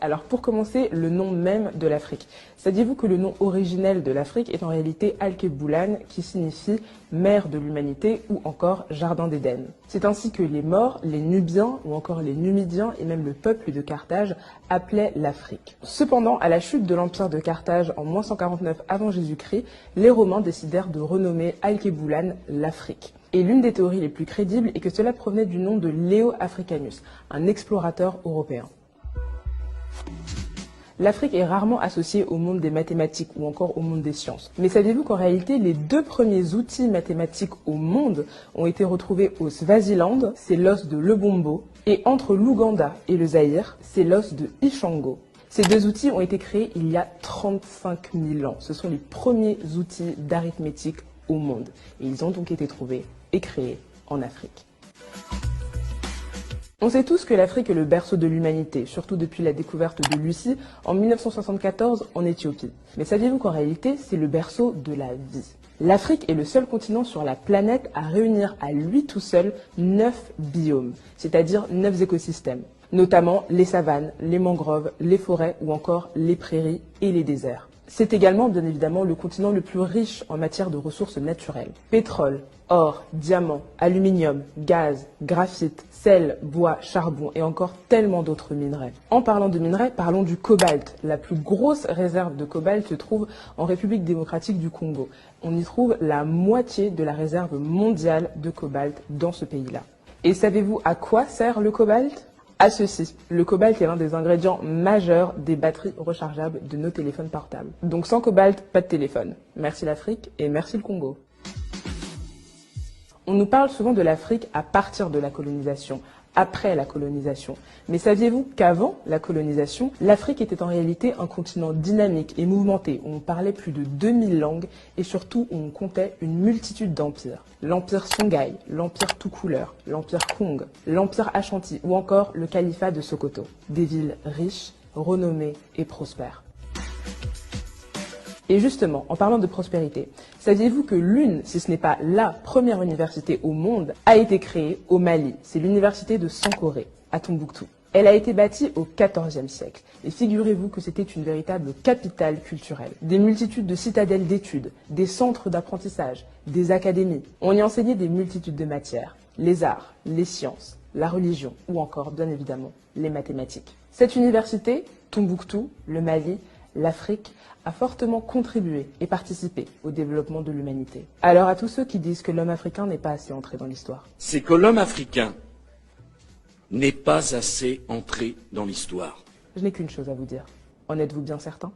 Alors pour commencer, le nom même de l'Afrique. Saviez-vous que le nom originel de l'Afrique est en réalité Al-Keboulan, qui signifie mer de l'humanité ou encore jardin d'Éden. C'est ainsi que les Maures, les Nubiens ou encore les Numidiens et même le peuple de Carthage appelaient l'Afrique. Cependant, à la chute de l'empire de Carthage en -149 avant Jésus-Christ, les Romains décidèrent de renommer Al-Keboulan l'Afrique. Et l'une des théories les plus crédibles est que cela provenait du nom de Leo Africanus, un explorateur européen. L'Afrique est rarement associée au monde des mathématiques ou encore au monde des sciences. Mais saviez-vous qu'en réalité, les deux premiers outils mathématiques au monde ont été retrouvés au Swaziland, c'est l'os de Lebombo, et entre l'Ouganda et le Zaïre, c'est l'os de Ishango. Ces deux outils ont été créés il y a 35 000 ans. Ce sont les premiers outils d'arithmétique au monde. Et ils ont donc été trouvés et créés en Afrique. On sait tous que l'Afrique est le berceau de l'humanité, surtout depuis la découverte de Lucie en 1974 en Éthiopie. Mais saviez-vous qu'en réalité, c'est le berceau de la vie? L'Afrique est le seul continent sur la planète à réunir à lui tout seul 9 biomes, c'est-à-dire 9 écosystèmes, notamment les savanes, les mangroves, les forêts ou encore les prairies et les déserts. C'est également, bien évidemment, le continent le plus riche en matière de ressources naturelles. Pétrole, or, diamant, aluminium, gaz, graphite, sel, bois, charbon et encore tellement d'autres minerais. En parlant de minerais, parlons du cobalt. La plus grosse réserve de cobalt se trouve en République démocratique du Congo. On y trouve la moitié de la réserve mondiale de cobalt dans ce pays-là. Et savez-vous à quoi sert le cobalt ? À ceci, le cobalt est l'un des ingrédients majeurs des batteries rechargeables de nos téléphones portables. Donc sans cobalt, pas de téléphone. Merci l'Afrique et merci le Congo. On nous parle souvent de l'Afrique à partir de la colonisation, après la colonisation. Mais saviez-vous qu'avant la colonisation, l'Afrique était en réalité un continent dynamique et mouvementé, où on parlait plus de 2000 langues et surtout où on comptait une multitude d'empires. L'empire Songhai, l'empire Toucouleur, l'empire Kong, l'empire Ashanti ou encore le califat de Sokoto. Des villes riches, renommées et prospères. Et justement, en parlant de prospérité, saviez-vous que l'une, si ce n'est pas la première université au monde, a été créée au Mali? C'est l'université de Sankoré, à Tombouctou. Elle a été bâtie au XIVe siècle. Et figurez-vous que c'était une véritable capitale culturelle. Des multitudes de citadelles d'études, des centres d'apprentissage, des académies. On y enseignait des multitudes de matières. Les arts, les sciences, la religion ou encore, bien évidemment, les mathématiques. Cette université, Tombouctou, le Mali, l'Afrique a fortement contribué et participé au développement de l'humanité. Alors à tous ceux qui disent que l'homme africain n'est pas assez entré dans l'histoire. C'est que l'homme africain n'est pas assez entré dans l'histoire. Je n'ai qu'une chose à vous dire. En êtes-vous bien certain ?